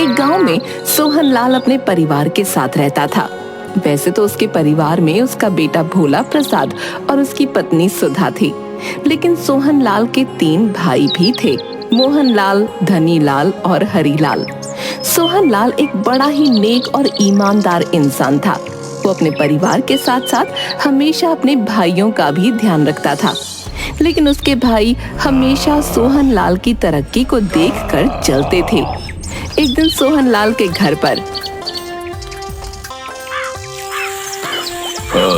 एक गांव में सोहन लाल अपने परिवार के साथ रहता था। वैसे तो उसके परिवार में उसका बेटा भोला प्रसाद और उसकी पत्नी सुधा थी, लेकिन सोहन लाल के 3 भाई भी थे, मोहन लाल, धनी लाल और हरी लाल। सोहन लाल एक बड़ा ही नेक और ईमानदार इंसान था। वो अपने परिवार के साथ साथ हमेशा अपने भाइयों का भी ध्यान रखता था, लेकिन उसके भाई हमेशा सोहन लाल की तरक्की को देखकर जलते थे। एक दिन सोहन लाल के घर पर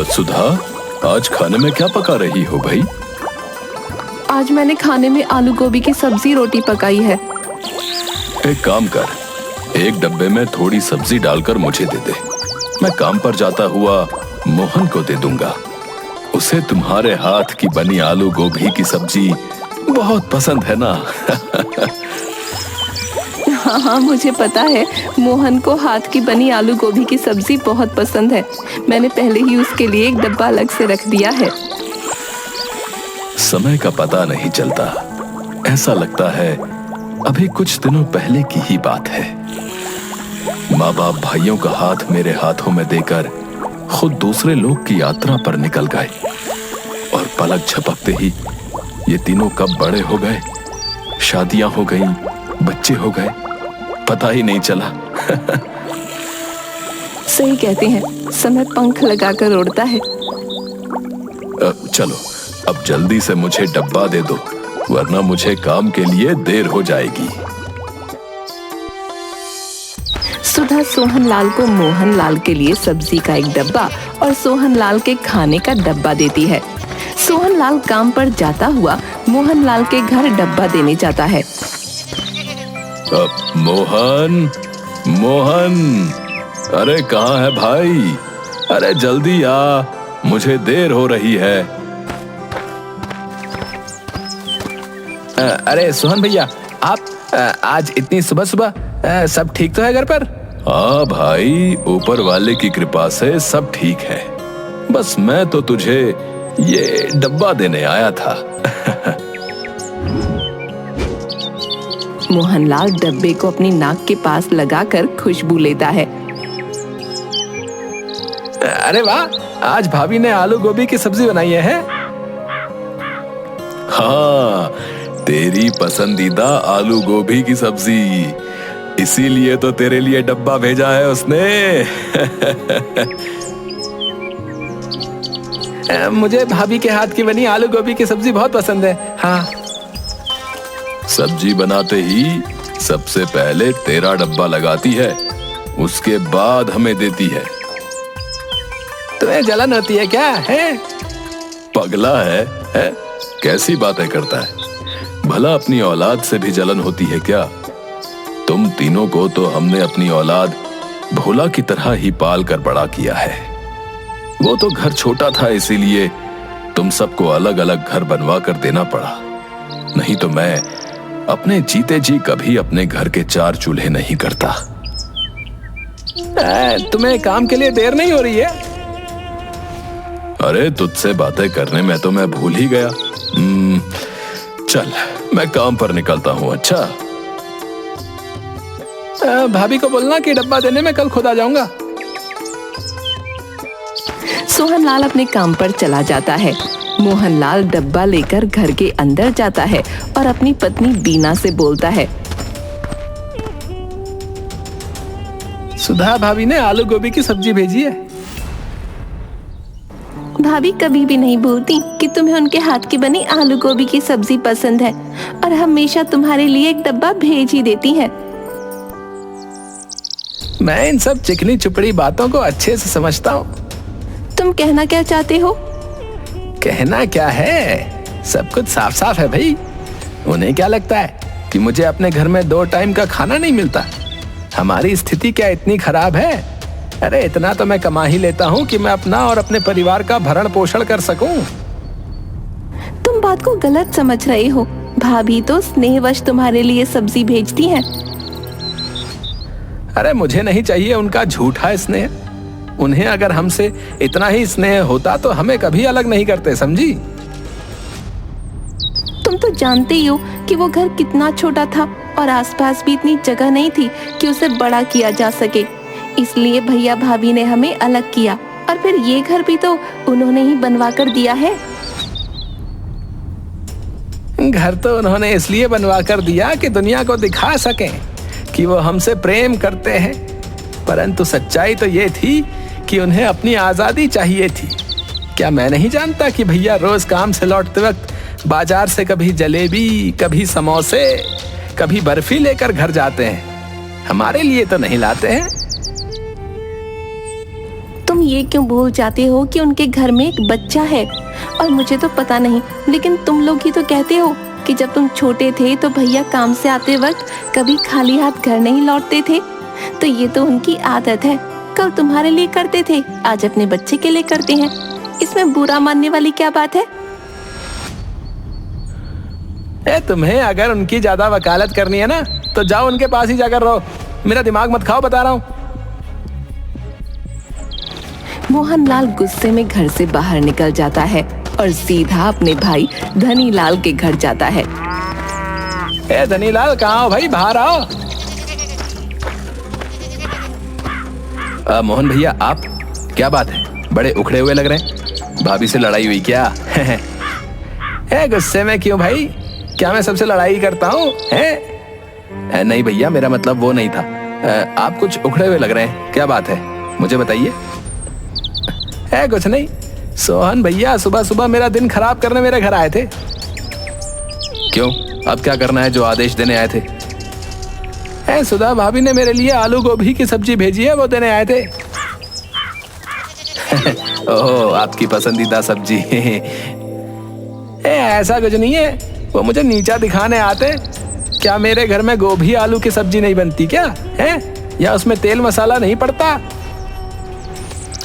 सुधा, आज खाने में क्या पका रही हो भाई? आज मैंने खाने में आलू गोभी की सब्जी रोटी पकाई है। एक काम कर, एक डब्बे में थोड़ी सब्जी डालकर मुझे दे दे। मैं काम पर जाता हुआ मोहन को दे दूंगा। उसे तुम्हारे हाथ की बनी आलू गोभी की सब्जी बहुत पसंद है ना। हाँ, मुझे पता है, मोहन को हाथ की बनी आलू गोभी की सब्जी बहुत पसंद है। मैंने पहले ही उसके लिए एक डब्बा अलग से रख दिया है। समय का पता नहीं चलता, ऐसा लगता है अभी कुछ दिनों पहले की ही बात है। माँ बाप भाइयों का हाथ मेरे हाथों में देकर खुद दूसरे लोक की यात्रा पर निकल गए, और पलक झपकते ही ये तीनों कब बड़े हो गए, शादियां हो गईं, बच्चे हो गए, पता ही नहीं चला। सही कहते हैं, समय पंख लगाकर उड़ता है। चलो अब जल्दी से मुझे डब्बा दे दो, वरना मुझे काम के लिए देर हो जाएगी। सुधा सोहन लाल को मोहन लाल के लिए सब्जी का एक डब्बा और सोहन लाल के खाने का डब्बा देती है। सोहन लाल काम पर जाता हुआ मोहन लाल के घर डब्बा देने जाता है। मोहन, मोहन, अरे कहाँ है भाई? अरे जल्दी आ, मुझे देर हो रही है। अरे सोहन भैया, आप आज इतनी सुबह सुबह सब ठीक तो है घर पर? हाँ भाई, ऊपर वाले की कृपा से सब ठीक है। बस मैं तो तुझे ये डब्बा देने आया था। मोहनलाल डब्बे को अपनी नाक के पास लगाकर खुशबू लेता है। अरे वाह, आज भाभी ने आलू गोभी की सब्जी बनाई है। हाँ, तेरी पसंदीदा आलू गोभी की सब्जी, इसीलिए तो तेरे लिए डब्बा भेजा है उसने। मुझे भाभी के हाथ की बनी आलू गोभी की सब्जी बहुत पसंद है। हाँ, सब्जी बनाते ही सबसे पहले तेरा डब्बा लगाती है, उसके बाद हमें देती है। तुम्हें जलन होती है क्या? है पगला है? कैसी बातें करता है? भला अपनी औलाद से भी जलन होती है क्या? तुम तीनों को तो हमने अपनी औलाद भोला की तरह ही पाल कर बड़ा किया है। वो तो घर छोटा था, इसीलिए तुम सबको अलग अलग घर बनवा कर देना पड़ा। नहीं तो मैं अपने जीते जी कभी अपने घर के 4 चूल्हे नहीं करता। तुम्हें काम के लिए देर नहीं हो रही है? अरे तुझसे बातें करने में तो मैं भूल ही गया। चल, मैं काम पर निकलता हूँ। अच्छा, भाभी को बोलना कि डब्बा देने में कल खुद आ जाऊंगा। सोहनलाल अपने काम पर चला जाता है। मोहनलाल डब्बा लेकर घर के अंदर जाता है और अपनी पत्नी बीना से बोलता है, सुधा भाभी ने आलू गोभी की सब्जी भेजी है। भाभी कभी भी नहीं बोलती कि तुम्हें उनके हाथ की बनी आलू गोभी की सब्जी पसंद है, और हमेशा तुम्हारे लिए एक डब्बा भेज ही देती है। मैं इन सब चिकनी चुपड़ी बातों को अच्छे से समझता हूँ। तुम कहना क्या चाहते हो? कहना क्या है, सब कुछ साफ साफ है भाई। उन्हें क्या लगता है कि मुझे अपने घर में 2 टाइम का खाना नहीं मिलता? हमारी स्थिति क्या इतनी खराब है? अरे इतना तो मैं कमा ही लेता हूँ कि मैं अपना और अपने परिवार का भरण पोषण कर सकूं। तुम बात को गलत समझ रहे हो। भाभी तो स्नेहवश तुम्हारे लिए सब्जी भेजती हैं। अरे मुझे नहीं चाहिए उनका झूठा स्नेह। उन्हें अगर हमसे इतना ही स्नेह होता तो हमें कभी अलग नहीं करते, समझी? तुम तो जानते ही हो कि वो घर कितना छोटा था और आसपास भी इतनी जगह नहीं थी कि उसे बड़ा किया जा सके। इसलिए भैया भाभी ने हमें अलग किया और फिर ये घर भी तो उन्होंने ही बनवा कर दिया है। घर तो उन्होंने इसलिए बनवा कर दिया कि दुनिया को दिखा सकें कि वो हमसे प्रेम करते हैं, परंतु सच्चाई तो ये थी कि उन्हें अपनी आजादी चाहिए थी। क्या मैं नहीं जानता कि भैया रोज काम से लौटते वक्त बाजार से कभी जलेबी, कभी समोसे, कभी बर्फी लेकर घर जाते हैं। हमारे लिए तो नहीं लाते हैं। तुम ये क्यों भूल जाते हो कि उनके घर में एक बच्चा है? और मुझे तो पता नहीं, लेकिन तुम लोग ही तो कहते हो कि जब तुम छोटे थे तो भैया काम से आते वक्त कभी खाली हाथ घर नहीं लौटते थे। तो ये तो उनकी आदत है, कल तुम्हारे लिए करते थे, आज अपने बच्चे के लिए करते हैं। इसमें बुरा मानने वाली क्या बात है? तुम्हें अगर उनकी ज्यादा वकालत करनी है ना तो जाओ उनके पास ही जाकर रहो। मेरा दिमाग मत खाओ, बता रहा हूँ। मोहनलाल गुस्से में घर से बाहर निकल जाता है और सीधा अपने भाई धनीलाल के घर जाता है। धनीलाल, कहाँ हो भाई? बाहर आओ। मोहन भैया, आप? क्या बात है, बड़े उखड़े हुए लग रहे हैं। भाभी से लड़ाई हुई क्या? गुस्से में क्यों भाई? क्या मैं सबसे लड़ाई करता हूँ? नहीं भैया, मेरा मतलब वो नहीं था। आप कुछ उखड़े हुए लग रहे हैं, क्या बात है, मुझे बताइए। कुछ नहीं, सोहन भैया सुबह सुबह मेरा दिन खराब करने मेरे घर आए थे। क्यों, अब क्या करना है जो आदेश देने आए थे? सुधा भाभी ने मेरे लिए आलू गोभी की सब्जी भेजी है, वो देने आए थे। ओह, आपकी पसंदीदा सब्जी। ऐसा कुछ नहीं है, वो मुझे नीचा दिखाने आते। क्या मेरे घर में गोभी आलू की सब्जी नहीं बनती क्या है? या उसमें तेल मसाला नहीं पड़ता?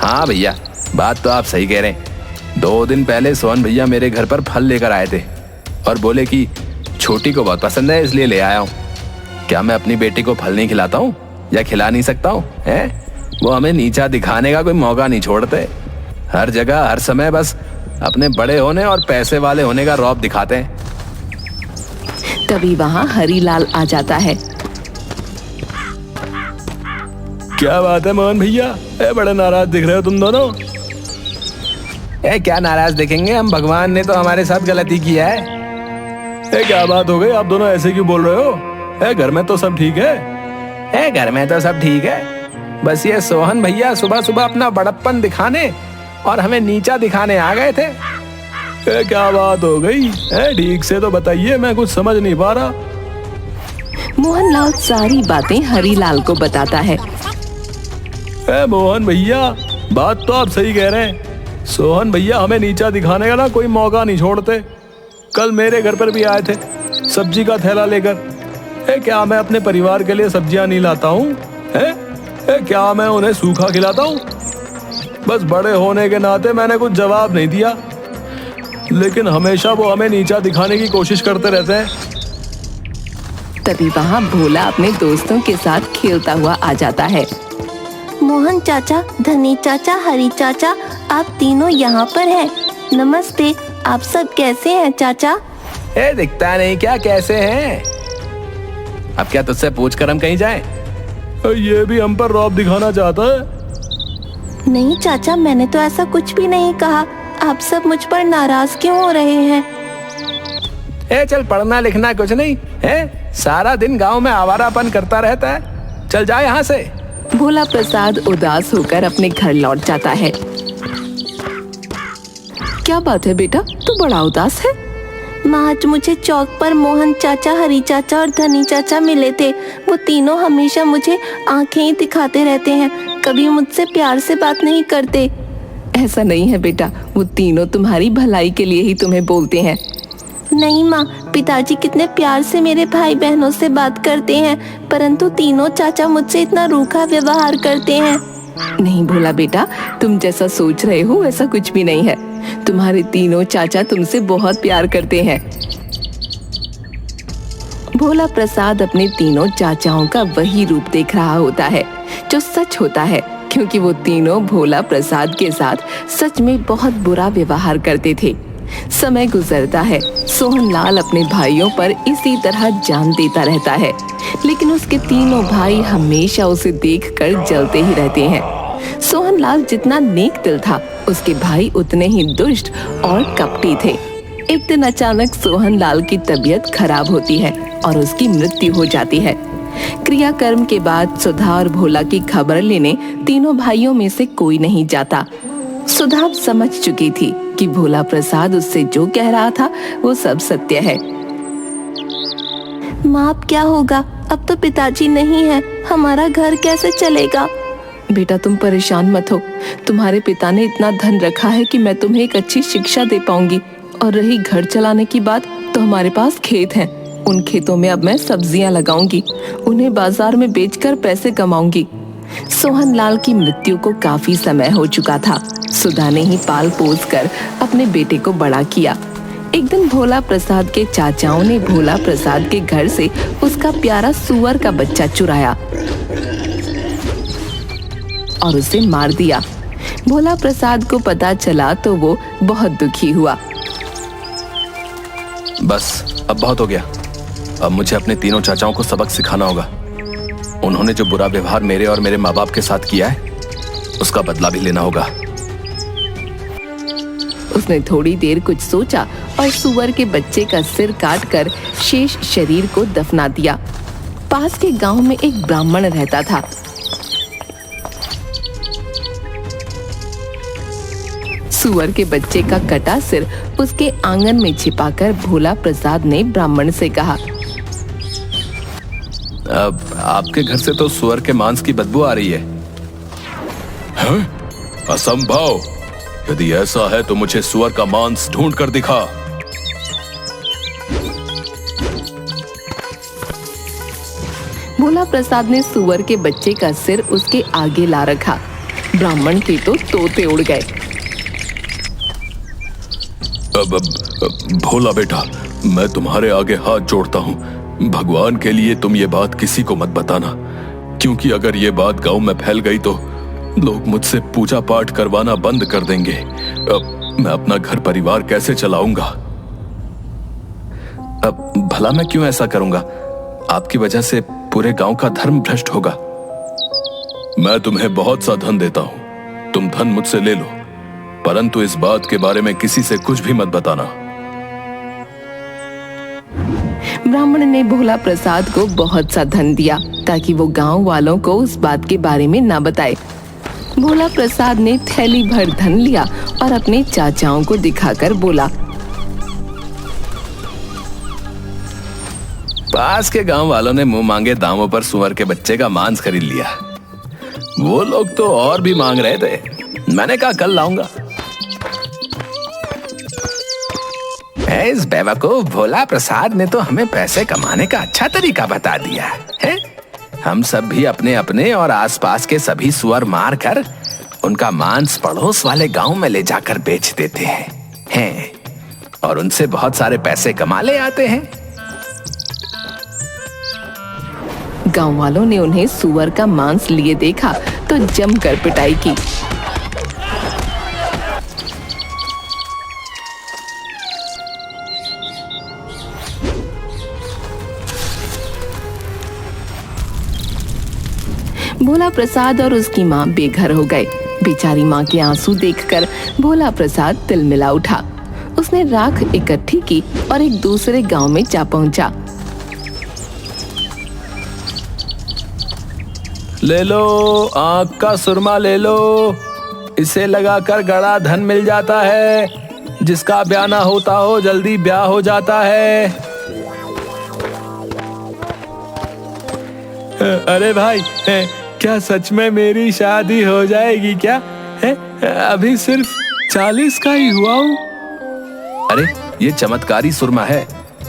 हाँ भैया, बात तो आप सही कह रहे हैं। 2 दिन पहले सोहन भैया मेरे घर पर फल लेकर आए थे और बोले कि छोटी को बहुत पसंद है इसलिए ले आया हूँ। क्या मैं अपनी बेटी को फल नहीं खिलाता हूँ या खिला नहीं सकता हूँ? वो हमें नीचा दिखाने का कोई मौका नहीं छोड़ते। हर जगह हर समय बस अपने बड़े होने और पैसे वाले होने का रौब दिखाते हैं। तभी वहाँ हरीलाल आ जाता है। क्या बात है मोहन भैया, बड़े नाराज दिख रहे हो तुम दोनों। क्या नाराज दिखेंगे, हम भगवान ने तो हमारे साथ गलती किया है। क्या बात हो गई, आप दोनों ऐसे क्यों बोल रहे हो? घर में तो सब ठीक है। घर में तो सब ठीक है, बस ये सोहन भैया सुबह सुबह अपना बड़प्पन दिखाने और हमें नीचा दिखाने आ गए थे। क्या बात हो गई, ठीक से तो बताइए, मैं कुछ समझ नहीं पा रहा। मोहनलाल सारी बातें हरीलाल को बताता है। मोहन भैया, बात तो आप सही कह रहे हैं। सोहन भैया हमें नीचा दिखाने का ना कोई मौका नहीं छोड़ते। कल मेरे घर पर भी आए थे सब्जी का थैला लेकर। क्या मैं अपने परिवार के लिए सब्जियां नहीं लाता हूँ? क्या मैं उन्हें सूखा खिलाता हूँ? बस बड़े होने के नाते मैंने कुछ जवाब नहीं दिया, लेकिन हमेशा वो हमें नीचा दिखाने की कोशिश करते रहते हैं। तभी वहाँ भोला अपने दोस्तों के साथ खेलता हुआ आ जाता है। मोहन चाचा, धनी चाचा, हरी चाचा, आप तीनों यहाँ पर हैं। नमस्ते, आप सब कैसे हैं चाचा? दिखता नहीं क्या कैसे हैं? अब क्या तुझसे पूछकर हम कहीं जाएं? ये भी हम पर रौब दिखाना चाहता है। नहीं चाचा, मैंने तो ऐसा कुछ भी नहीं कहा। आप सब मुझ पर नाराज क्यों हो रहे हैं? चल, पढ़ना लिखना कुछ नहीं है, सारा दिन गांव में आवारापन करता रहता है। चल जा यहाँ से। भोला प्रसाद उदास होकर अपने घर लौट जाता है। क्या बात है बेटा, तू बड़ा उदास है? माँ, आज मुझे चौक पर मोहन चाचा, हरी चाचा और धनी चाचा मिले थे। वो तीनों हमेशा मुझे आंखें ही दिखाते रहते हैं, कभी मुझसे प्यार से बात नहीं करते। ऐसा नहीं है बेटा, वो तीनों तुम्हारी भलाई के लिए ही तुम्हें बोलते हैं। नहीं माँ, पिताजी कितने प्यार से मेरे भाई बहनों से बात करते हैं, परंतु तीनों चाचा मुझसे इतना रूखा व्यवहार करते हैं। नहीं भोला बेटा, तुम जैसा सोच रहे हो वैसा कुछ भी नहीं है। तुम्हारे तीनों चाचा तुमसे बहुत प्यार करते हैं। भोला प्रसाद अपने तीनों चाचाओं का वही रूप देख रहा होता है जो सच होता है, क्योंकि वो तीनों भोला प्रसाद के साथ सच में बहुत बुरा व्यवहार करते थे। समय गुजरता है। सोहनलाल अपने भाइयों पर इसी तरह जान देता रहता है, लेकिन उसके तीनों भाई हमेशा उसे देखकर जलते ही रहते हैं। सोहनलाल जितना नेक दिल था, उसके भाई उतने ही दुष्ट और कपटी थे। एक दिन अचानक सोहनलाल की तबीयत खराब होती है और उसकी मृत्यु हो जाती है। क्रियाकर्म के बाद सुधा और भोला की खबर लेने तीनों भाइयों में से कोई नहीं जाता। सुधा समझ चुकी थी कि भोला प्रसाद उससे जो कह रहा था वो सब सत्य है। माँ, अब क्या होगा? अब तो पिताजी नहीं है, हमारा घर कैसे चलेगा? बेटा, तुम परेशान मत हो। तुम्हारे पिता ने इतना धन रखा है कि मैं तुम्हें एक अच्छी शिक्षा दे पाऊंगी। और रही घर चलाने की बात, तो हमारे पास खेत हैं। उन खेतों में अब मैं सब्जियां लगाऊंगी, उन्हें बाजार में बेचकर पैसे कमाऊंगी। सोहनलाल की मृत्यु को काफी समय हो चुका था। सुधा ने ही पाल पोस कर अपने बेटे को बड़ा किया। एक दिन भोला प्रसाद के चाचाओं ने भोला प्रसाद के घर से उसका प्यारा सुअर का बच्चा चुराया और उसे मार दिया। भोला प्रसाद को पता चला तो वो बहुत दुखी हुआ। बस अब बहुत हो गया। अब मुझे अपने तीनों चाचाओं को सबक सिखाना होगा। उन्होंने जो बुरा व्यवहार मेरे और मेरे माँ बाप के साथ किया है, उसका बदला भी लेना होगा। उसने थोड़ी देर कुछ सोचा और सुअर के बच्चे का सिर काटकर शेष शरीर को दफना दिया। पास के गांव में एक ब्राह्मण रहता था। सुअर के बच्चे का कटा सिर उसके आंगन में छिपाकर भोला प्रसाद ने ब्राह्मण से कहा, अब आपके घर से तो सुअर के मांस की बदबू आ रही है। असंभव! यदि ऐसा है तो मुझे सुअर का मांस ढूंढ कर दिखा। भोला प्रसाद ने सुअर के बच्चे का सिर उसके आगे ला रखा। ब्राह्मण के तो तोते उड़ गए। अब भोला बेटा, मैं तुम्हारे आगे हाथ जोड़ता हूँ। भगवान के लिए तुम ये बात किसी को मत बताना, क्योंकि अगर ये बात गांव में फैल गई तो लोग मुझसे पूजा पाठ करवाना बंद कर देंगे। अब मैं अपना घर परिवार कैसे चलाऊंगा? अब भला मैं क्यों ऐसा करूंगा? आपकी वजह से पूरे गांव का धर्म भ्रष्ट होगा। मैं तुम्हें बहुत सा धन देता हूँ, तुम धन मुझसे ले लो, परंतु इस बात के बारे में किसी से कुछ भी मत बताना। ब्राह्मण ने भोला प्रसाद को बहुत सा धन दिया ताकि वो गांव वालों को उस बात के बारे में ना बताए। भोला प्रसाद ने थैली भर धन लिया और अपने चाचाओं को दिखाकर बोला, पास के गांव वालों ने मुंह मांगे दामों पर सुअर के बच्चे का मांस खरीद लिया। वो लोग तो और भी मांग रहे थे। मैंने कहा कल लाऊंगा। इस बेवकूफ भोला प्रसाद ने तो हमें पैसे कमाने का अच्छा तरीका बता दिया है। हम सब भी अपने अपने और आसपास के सभी सुअर मार कर उनका मांस पड़ोस वाले गांव में ले जाकर बेच देते हैं और उनसे बहुत सारे पैसे कमा ले आते हैं। गांव वालों ने उन्हें सुअर का मांस लिए देखा तो जमकर पिटाई की। भोला प्रसाद और उसकी माँ बेघर हो गए। बेचारी माँ के आंसू देखकर भोला प्रसाद तिलमिला उठा। उसने राख इकट्ठी की और एक दूसरे गांव में जा पहुंचा। ले लो, आँख का सुरमा ले लो, इसे लगाकर गड़ा धन मिल जाता है। जिसका ब्याह ना होता हो जल्दी ब्याह हो जाता है। अरे भाई, क्या सच में मेरी शादी हो जाएगी क्या? अभी सिर्फ 40 का ही हुआ हूँ। अरे ये चमत्कारी सुरमा है।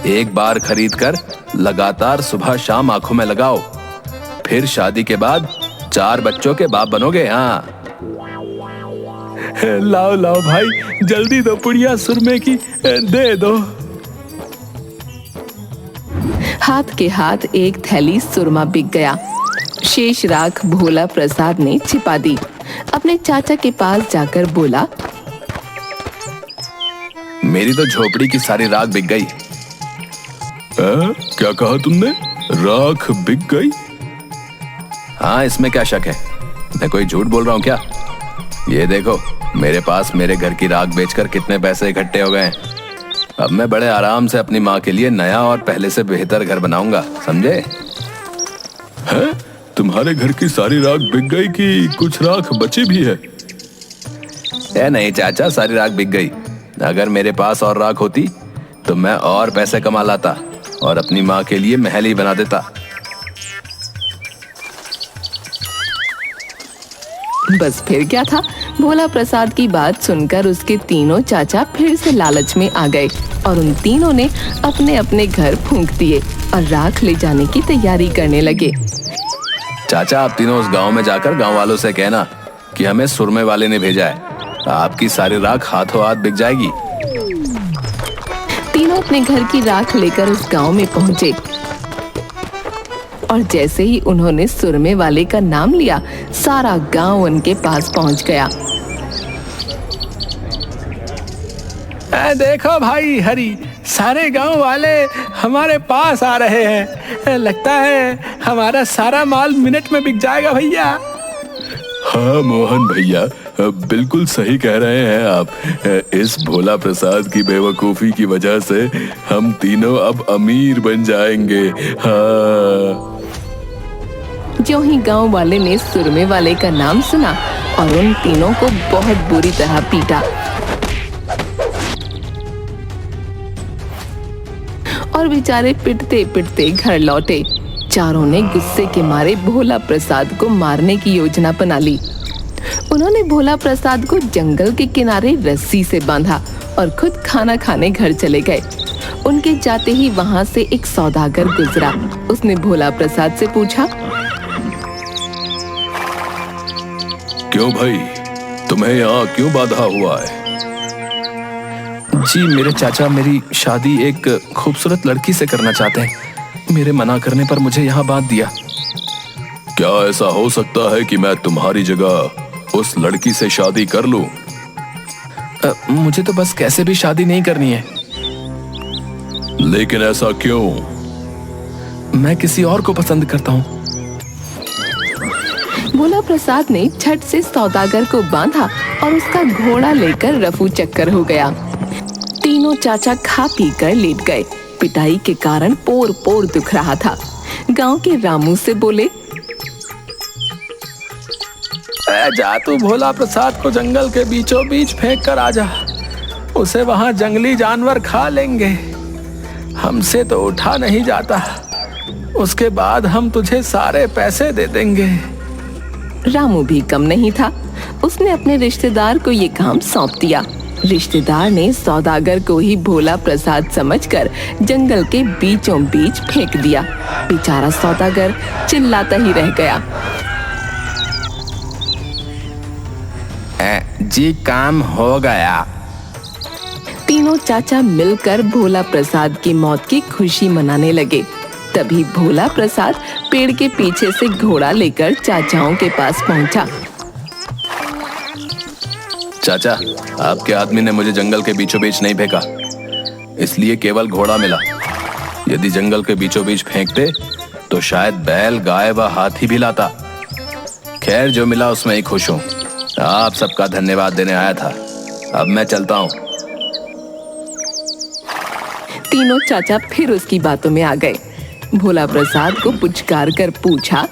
एक बार खरीद कर लगातार सुबह शाम आंखों में लगाओ, फिर शादी के बाद 4 बच्चों के बाप बनोगे। हाँ, लाओ लाओ भाई, जल्दी दो पुड़िया सुरमे की, दे दो। हाथ के हाथ एक थैली सुरमा बिक गया। शेष राख भोला प्रसाद ने छिपा दी। अपने चाचा के पास जाकर बोला, मेरी तो झोपड़ी की सारी राख बिक गई। क्या कहा तुमने? राख बिक गई? हाँ, इसमें क्या शक है? मैं कोई झूठ बोल रहा हूँ क्या? ये देखो, मेरे पास मेरे घर की राख बेचकर कितने पैसे इकट्ठे हो गए हैं। अब मैं बड़े आराम से अपनी माँ के लिए नया और पहले से बेहतर घर बनाऊंगा, समझे? हैं? तुम्हारे घर की सारी राख बिक गई कि कुछ राख बची भी है? नहीं चाचा, सारी राख बिक गई। अगर मेरे पास और राख होती तो मैं और पैसे कमा लाता और अपनी माँ के लिए महल ही बना देता। बस फिर क्या था, भोला प्रसाद की बात सुनकर उसके तीनों चाचा फिर से लालच में आ गए और उन तीनों ने अपने अपने घर फूंक दिए और राख ले जाने की तैयारी करने लगे। चाचा, आप तीनों उस गांव में जाकर गांव वालों से कहना कि हमें सुरमे वाले ने भेजा है। आपकी सारी राख हाथों हाथ बिक जाएगी। तीनों अपने घर की राख लेकर उस गांव में पहुंचे और जैसे ही उन्होंने सुरमे वाले का नाम लिया, सारा गांव उनके पास पहुंच गया। देखो भाई हरी, सारे गांव वाले हमारे पास आ रहे हैं। लगता है हमारा सारा माल मिनट में बिक जाएगा भैया। हाँ मोहन भैया, बिल्कुल सही कह रहे हैं आप। इस भोला प्रसाद की बेवकूफी की वजह से हम तीनों अब अमीर बन जाएंगे। हाँ। ज्यों ही गांव वाले ने सुरमे वाले का नाम सुना और उन तीनों को बहुत बुरी तरह पीटा और बेचारे पिटते पिटते घर लौटे। चारों ने गुस्से के मारे भोला प्रसाद को मारने की योजना बना ली। उन्होंने भोला प्रसाद को जंगल के किनारे रस्सी से बांधा और खुद खाना खाने घर चले गए। उनके जाते ही वहां से एक सौदागर गुजरा। उसने भोला प्रसाद से पूछा, क्यों भाई, तुम्हें यहाँ क्यों बांधा हुआ है? जी मेरे चाचा मेरी शादी एक खूबसूरत लड़की से करना चाहते हैं। मेरे मना करने पर मुझे यहाँ बांध दिया। क्या ऐसा हो सकता है कि मैं तुम्हारी जगह उस लड़की से शादी कर लूं? मुझे तो बस कैसे भी शादी नहीं करनी है। लेकिन ऐसा क्यों? मैं किसी और को पसंद करता हूँ। भोला प्रसाद ने झट से सौदागर को बांधा और उसका घोड़ा लेकर रफू चक्कर हो गया। तीनों चाचा खा पी कर लेट गए। पिटाई के कारण पोर पोर दुख रहा था। गांव के रामू से बोले, जा तू भोला प्रसाद को जंगल के बीचों बीच फेंक कर आ जा। उसे वहां जंगली जानवर खा लेंगे। हमसे तो उठा नहीं जाता। उसके बाद हम तुझे सारे पैसे दे देंगे। रामू भी कम नहीं था। उसने अपने रिश्तेदार को ये काम सौंप दिया। रिश्तेदार ने सौदागर को ही भोला प्रसाद समझकर जंगल के बीचों बीच फेंक दिया। बेचारा सौदागर चिल्लाता ही रह गया। जी काम हो गया। तीनों चाचा मिलकर भोला प्रसाद की मौत की खुशी मनाने लगे। तभी भोला प्रसाद पेड़ के पीछे से घोड़ा लेकर चाचाओं के पास पहुंचा। चाचा, आपके आदमी ने मुझे जंगल के बीचों बीच नहीं फेंका, इसलिए केवल घोड़ा मिला। यदि जंगल के बीचों बीच फेंकते तो शायद बैल, गाय व हाथी भी लाता। खैर, जो मिला उसमें ही खुश हूँ। आप सबका धन्यवाद देने आया था। अब मैं चलता हूँ। तीनों चाचा फिर उसकी बातों में आ गए। भोला प्रसाद को पुचकार कर पूछा,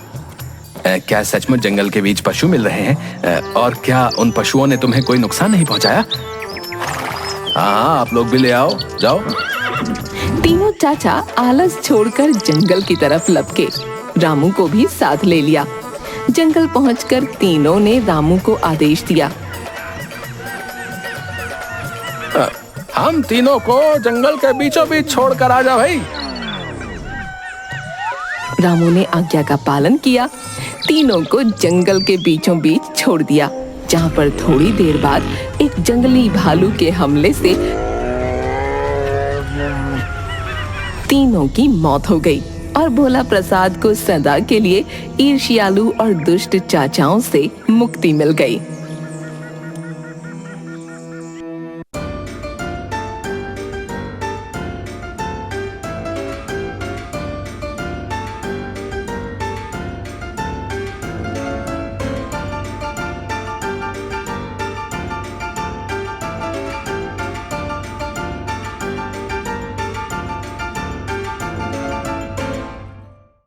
क्या सचमुच जंगल के बीच पशु मिल रहे हैं? और क्या उन पशुओं ने तुम्हें कोई नुकसान नहीं पहुंचाया? हाँ, आप लोग भी ले आओ, जाओ। तीनों चाचा आलस छोड़कर जंगल की तरफ लपके। रामू को भी साथ ले लिया। जंगल पहुंचकर तीनों ने रामू को आदेश दिया, हम तीनों को जंगल के बीचों बीच छोड़कर आ जा भाई। रामू ने आज्ञा का पालन किया। तीनों को जंगल के बीचों बीच छोड़ दिया, जहां पर थोड़ी देर बाद एक जंगली भालू के हमले से तीनों की मौत हो गई और भोला प्रसाद को सदा के लिए ईर्ष्यालु और दुष्ट चाचाओं से मुक्ति मिल गई।